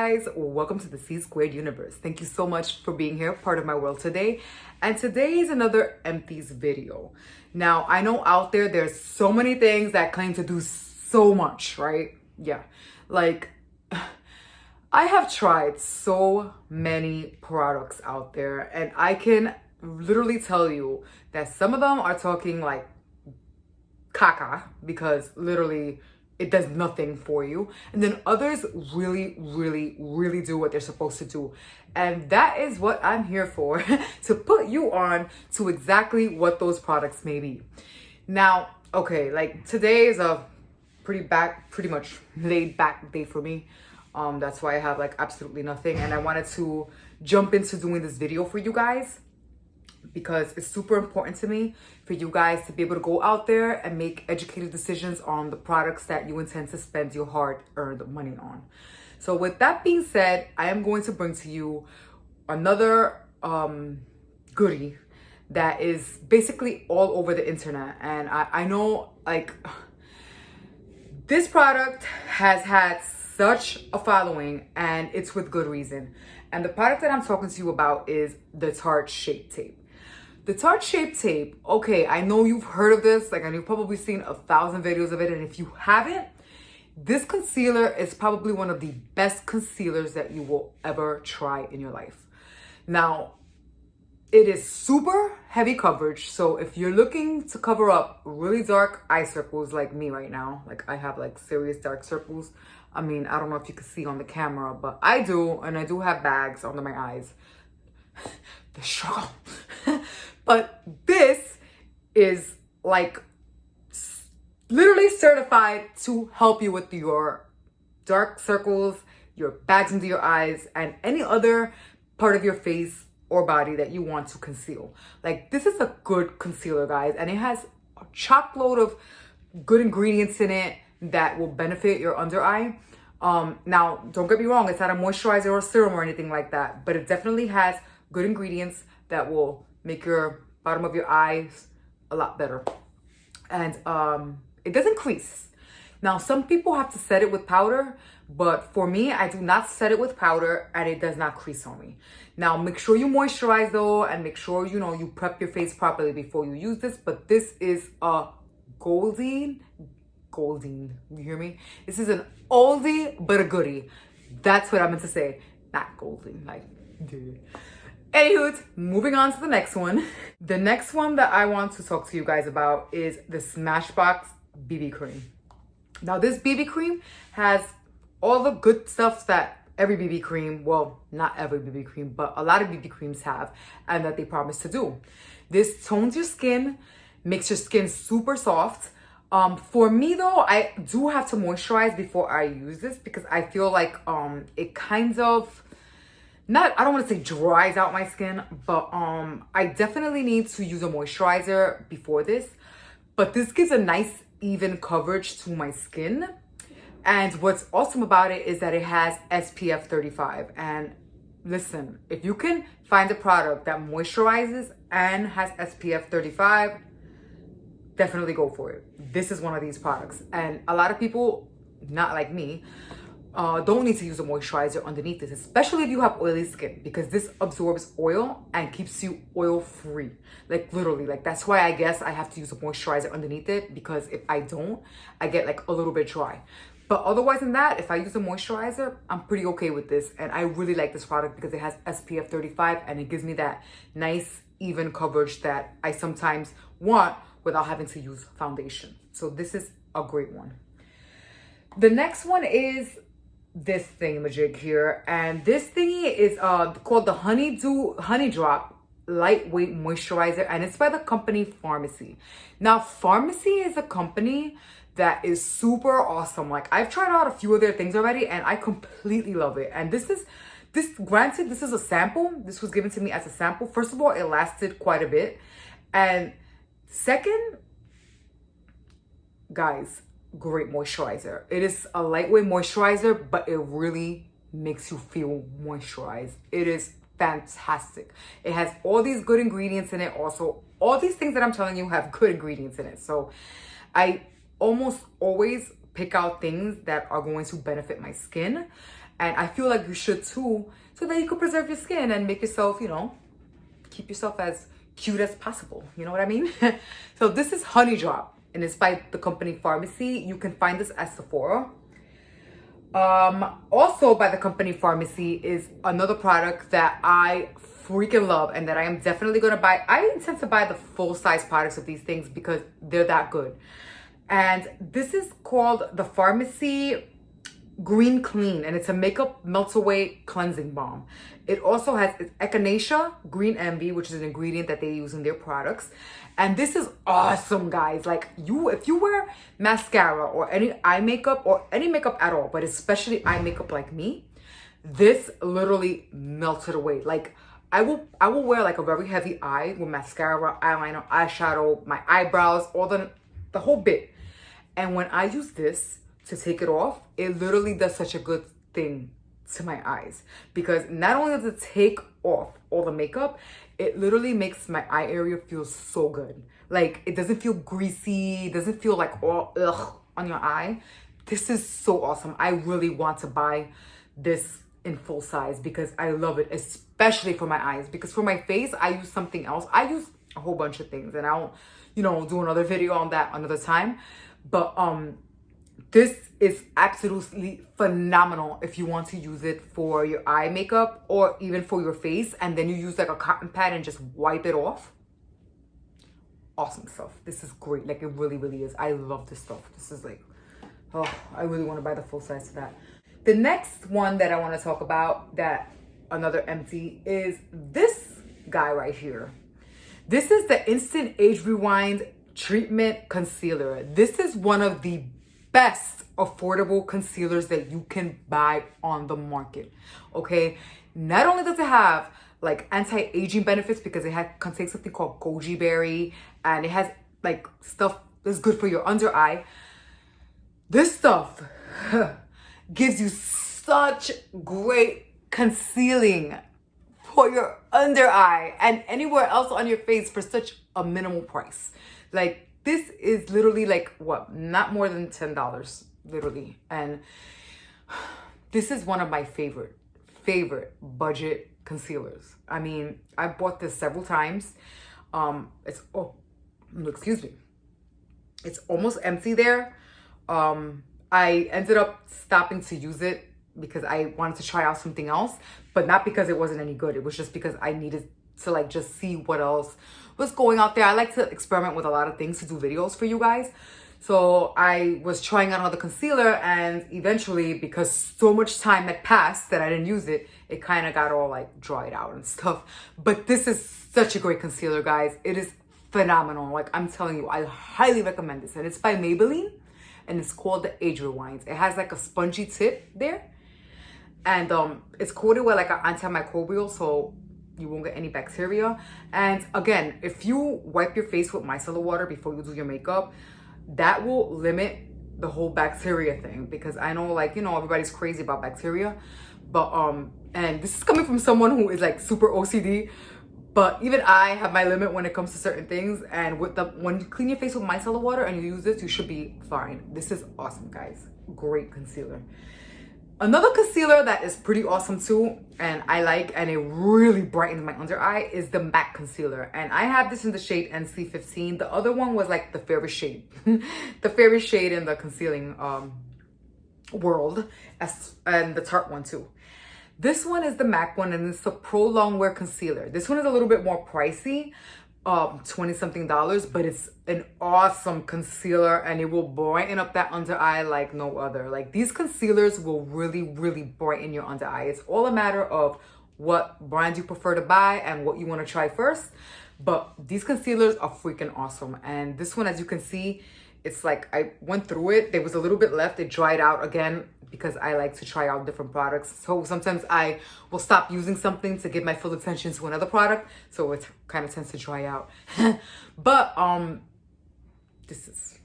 guys, welcome to the C-Squared universe. Thank you so much for being here, part of my world today. And today is another Empties video. Now, I know out there's so many things that claim to do so much, right? Yeah, like I have tried so many products out there, and I can literally tell you that some of them are talking like caca, because literally it does nothing for you. And then others really do what they're supposed to do. And that is what I'm here for, to put you on to exactly what those products may be. Now, okay, like today is a pretty much laid back day for me. That's why I have like absolutely nothing. And I wanted to jump into doing this video for you guys, because it's super important to me for you guys to be able to go out there and make educated decisions on the products that you intend to spend your hard-earned money on. So with that being said, I am going to bring to you another goodie that is basically all over the internet. And I know, like, this product has had such a following, and it's with good reason. And the product that I'm talking to you about is the Tarte-Shape Tape. The Tarte-Shape Tape, okay, I know you've heard of this, like, and you've probably seen 1,000 videos of it, and if you haven't, this concealer is probably one of the best concealers that you will ever try in your life. Now, it is super heavy coverage, so if you're looking to cover up really dark eye circles like me right now, like I have like serious dark circles. I mean, I don't know if you can see on the camera, but I do, and I do have bags under my eyes. The struggle. But this is like literally certified to help you with your dark circles, your bags under your eyes, and any other part of your face or body that you want to conceal. Like, this is a good concealer, guys, and it has a chock load of good ingredients in it that will benefit your under eye. Now, don't get me wrong, it's not a moisturizer or a serum or anything like that, but it definitely has good ingredients that will make your bottom of your eyes a lot better. And it doesn't crease. Now, some people have to set it with powder, but for me, I do not set it with powder, and it does not crease on me. Now, make sure you moisturize though, and make sure, you know, you prep your face properly before you use this. But this is a golden, you hear me? This is an oldie but a goodie. That's what I meant to say, not golden, like, dude. Anywho, moving on to the next one. The next one that I want to talk to you guys about is the Smashbox BB Cream. Now, this BB cream has all the good stuff that every BB cream, well, not every BB cream, but a lot of BB creams have, and that they promise to do. This tones your skin, makes your skin super soft. For me though, I do have to moisturize before I use this, because I feel like it kind of, I don't want to say dries out my skin, but I definitely need to use a moisturizer before this. But this gives a nice even coverage to my skin. And what's awesome about it is that it has SPF 35. And listen, if you can find a product that moisturizes and has SPF 35, definitely go for it. This is one of these products. And a lot of people, not like me, don't need to use a moisturizer underneath this, especially if you have oily skin, because this absorbs oil and keeps you oil free. Like, literally, like, that's why I guess I have to use a moisturizer underneath it, because if I don't, I get like a little bit dry. But otherwise than that, if I use a moisturizer, I'm pretty okay with this. And I really like this product because it has SPF 35, and it gives me that nice even coverage that I sometimes want without having to use foundation. So this is a great one. The next one is this thingamajig here, and this thingy is called the Honey Drop Lightweight Moisturizer, and it's by the company Farmacy. Now, Farmacy is a company that is super awesome. Like, I've tried out a few of their things already, and I completely love it. And granted, this is a sample. This was given to me as a sample. First of all, it lasted quite a bit, and second, guys, great moisturizer. It is a lightweight moisturizer, but it really makes you feel moisturized. It is fantastic. It has all these good ingredients in it. Also, all these things that I'm telling you have good ingredients in it. So I almost always pick out things that are going to benefit my skin. And I feel like you should too, so that you can preserve your skin and make yourself, you know, keep yourself as cute as possible. You know what I mean? So this is Honey Drop, and it's by the company Farmacy. You can find this at Sephora. Also by the company Farmacy is another product that I freaking love and that I am definitely going to buy. I intend to buy the full size products of these things because they're that good. And this is called the Farmacy-Green Clean, and it's a makeup melt away cleansing balm. It also has echinacea, green envy, which is an ingredient that they use in their products. And this is awesome, guys. Like, if you wear mascara or any eye makeup or any makeup at all, but especially eye makeup like me, this literally melts it away. Like, I will wear like a very heavy eye with mascara, eyeliner, eyeshadow, my eyebrows, all the whole bit. And when I use this to take it off, it literally does such a good thing to my eyes, because not only does it take off all the makeup, it literally makes my eye area feel so good. Like, it doesn't feel greasy, it doesn't feel like all ugh on your eye. This is so awesome. I really want to buy this in full size because I love it, especially for my eyes. Because for my face, I use something else. I use a whole bunch of things, and I'll, you know, do another video on that another time. But this is absolutely phenomenal if you want to use it for your eye makeup or even for your face, and then you use like a cotton pad and just wipe it off. Awesome stuff. This is great. Like, it really, really is. I love this stuff. This is like, oh, I really want to buy the full size of that. The next one that I want to talk about, that another empty, is this guy right here. This is the Instant Age Rewind Treatment Concealer. This is one of the best affordable concealers that you can buy on the market. Okay, not only does it have like anti-aging benefits because it contains something called goji berry, and it has like stuff that's good for your under eye. This stuff gives you such great concealing for your under eye and anywhere else on your face for such a minimal price. Like, this is literally like, what, not more than $10, literally. And this is one of my favorite budget concealers. I mean, I bought this several times. It's almost empty there. I ended up stopping to use it because I wanted to try out something else, but not because it wasn't any good. It was just because I needed to like just see what else was going out there. I like to experiment with a lot of things to do videos for you guys. So I was trying out another concealer, and eventually, because so much time had passed that I didn't use it, it kind of got all like dried out and stuff. But this is such a great concealer, guys. It is phenomenal. Like, I'm telling you, I highly recommend this. And it's by Maybelline, and it's called the Age Rewind. It has like a spongy tip there, and it's coated with like an antimicrobial, so you won't get any bacteria. And again, if you wipe your face with micellar water before you do your makeup, that will limit the whole bacteria thing, because I know, like, you know, everybody's crazy about bacteria, but and this is coming from someone who is like super OCD, but even I have my limit when it comes to certain things. And when you clean your face with micellar water and you use this, you should be fine. This is awesome, guys. Great concealer. Another concealer that is pretty awesome too, and I like, and it really brightens my under eye, is the MAC concealer. And I have this in the shade NC15. The other one was like the fairest shade. The fairest shade in the concealing world, and the Tarte one too. This one is the MAC one, and it's the Prolongwear Concealer. This one is a little bit more pricey, $20-something, but it's an awesome concealer, and it will brighten up that under eye like no other. Like, these concealers will really, really brighten your under eye. It's all a matter of what brand you prefer to buy and what you want to try first. But these concealers are freaking awesome. And this one, as you can see, it's like I went through it. There was a little bit left. It dried out again because I like to try out different products. So sometimes I will stop using something to give my full attention to another product. So it kind of tends to dry out. But this is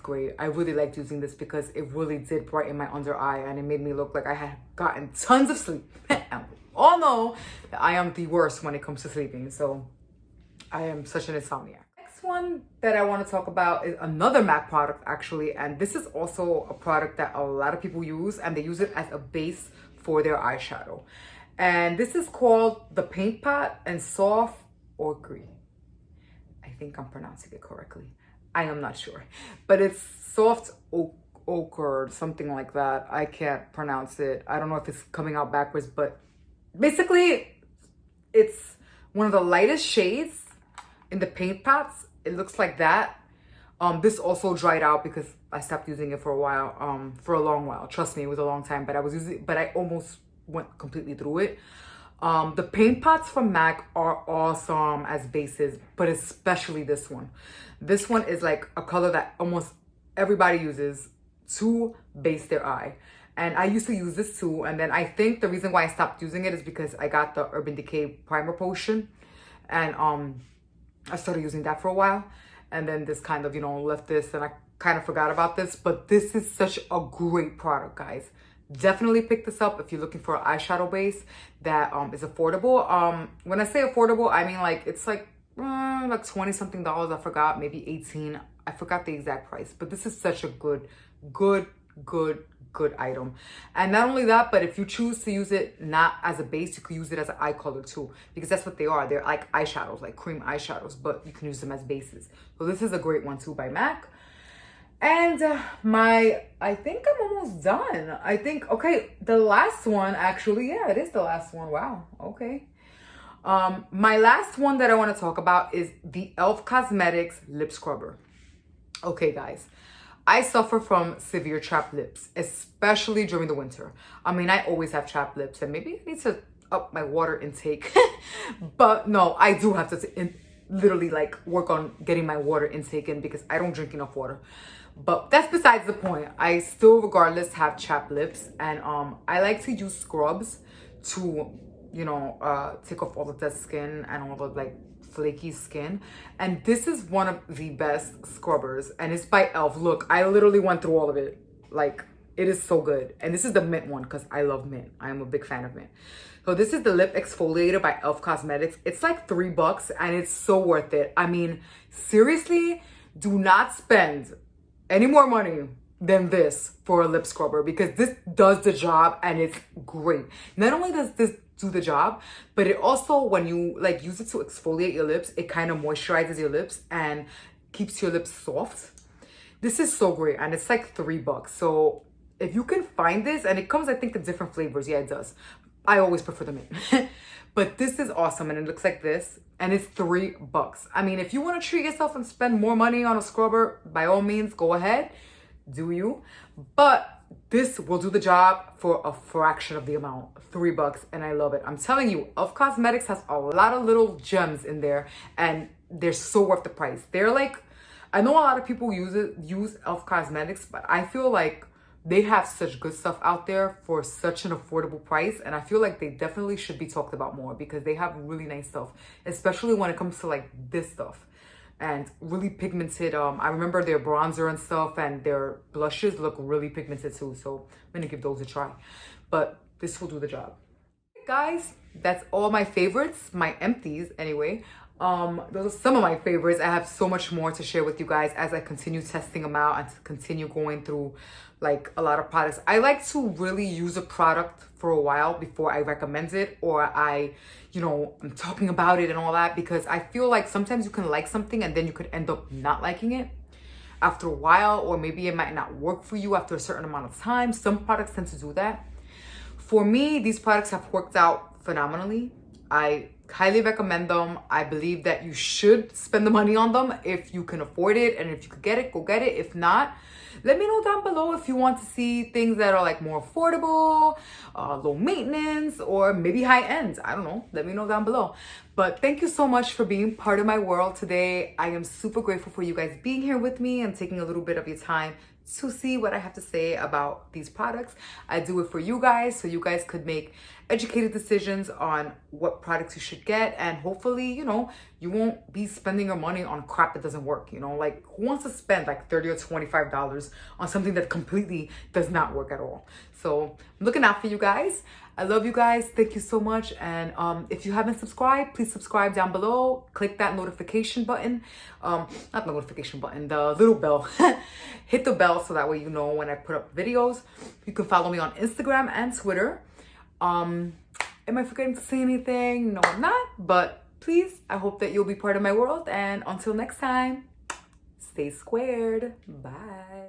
great. I really liked using this because it really did brighten my under eye, and it made me look like I had gotten tons of sleep. And we all know that I am the worst when it comes to sleeping. So I am such an insomniac. Next one that I want to talk about is another MAC product actually, and this is also a product that a lot of people use, and they use it as a base for their eyeshadow. And this is called the Paint Pot and Soft Ochre. I think I'm pronouncing it correctly. I am not sure, but it's Soft Ochre, something like that. I can't pronounce it. I don't know if it's coming out backwards, but basically it's one of the lightest shades in the paint pots. It looks like that. This also dried out because I stopped using it for a while, for a long while. Trust me, it was a long time, but I was using, but I almost went completely through it. The paint pots from MAC are awesome as bases, but especially this one. This one is like a color that almost everybody uses to base their eye. And I used to use this too. And then I think the reason why I stopped using it is because I got the Urban Decay Primer Potion. And I started using that for a while. And then this kind of, you know, left this and I kind of forgot about this. But this is such a great product, guys. Definitely pick this up if you're looking for an eyeshadow base that is affordable. When I say affordable, I mean like it's like 20 something dollars. I forgot, maybe 18. I forgot the exact price. But this is such a good item. And not only that, but if you choose to use it not as a base, you can use it as an eye color too, because that's what they are. They're like eyeshadows, like cream eyeshadows, but you can use them as bases. So this is a great one too by MAC. And I think I'm almost done. I think, okay, the last one actually, yeah, it is the last one. Wow, okay. My last one that I want to talk about is the e.l.f. Cosmetics Lip Scrubber. Okay, guys. I suffer from severe chapped lips, especially during the winter. I mean, I always have chapped lips and maybe I need to up my water intake. But no, I do have to literally like work on getting my water intake in because I don't drink enough water. But that's besides the point. I still regardless have chapped lips, and I like to use scrubs to, you know, take off all the dead skin and all the like flaky skin. And this is one of the best scrubbers, and it's by e.l.f. Look, I literally went through all of it. Like, it is so good. And this is the mint one because I love mint. I am a big fan of mint. So this is the lip exfoliator by e.l.f. Cosmetics. It's like $3 and it's so worth it. I mean, seriously, do not spend any more money than this for a lip scrubber, because this does the job and it's great. Not only does this do the job, but it also, when you like use it to exfoliate your lips, it kind of moisturizes your lips and keeps your lips soft. This is so great, and it's like $3. So if you can find this, and it comes, I think, in different flavors. Yeah, it does. I always prefer the mint. But this is awesome, and it looks like this, and it's $3. I mean, if you want to treat yourself and spend more money on a scrubber, by all means, go ahead, do you. But this will do the job for a fraction of the amount, $3, and I love it. I'm telling you, e.l.f. Cosmetics has a lot of little gems in there, and they're so worth the price. They're like, I know a lot of people use e.l.f. Cosmetics, but I feel like they have such good stuff out there for such an affordable price, and I feel like they definitely should be talked about more because they have really nice stuff, especially when it comes to like this stuff and really pigmented. I remember their bronzer and stuff, and their blushes look really pigmented too, so I'm gonna give those a try. But this will do the job. Guys, that's all my favorites, my empties anyway. Those are some of my favorites. I have so much more to share with you guys as I continue testing them out and to continue going through like a lot of products. I like to really use a product for a while before I recommend it, or I'm talking about it and all that, because I feel like sometimes you can like something and then you could end up not liking it after a while, or maybe it might not work for you after a certain amount of time. Some products tend to do that. For me, these products have worked out phenomenally. I highly recommend them. I believe that you should spend the money on them if you can afford it, and if you could get it, go get it. If not, let me know down below if you want to see things that are like more affordable, low maintenance, or maybe high end. I don't know. Let me know down below. But thank you so much for being part of my world today. I am super grateful for you guys being here with me and taking a little bit of your time to see what I have to say about these products. I do it for you guys so you guys could make educated decisions on what products you should get, and hopefully, you won't be spending your money on crap that doesn't work. Like, who wants to spend like $30 or $25 on something that completely does not work at all? So I'm looking out for you guys. I love you guys. Thank you so much. And if you haven't subscribed, please subscribe down below. Click that notification button. Not the notification button, the little bell. Hit the bell so that way you know when I put up videos. You can follow me on Instagram and Twitter. Am I forgetting to say anything? No, I'm not. But please, I hope that you'll be part of my world. And until next time, stay squared. Bye.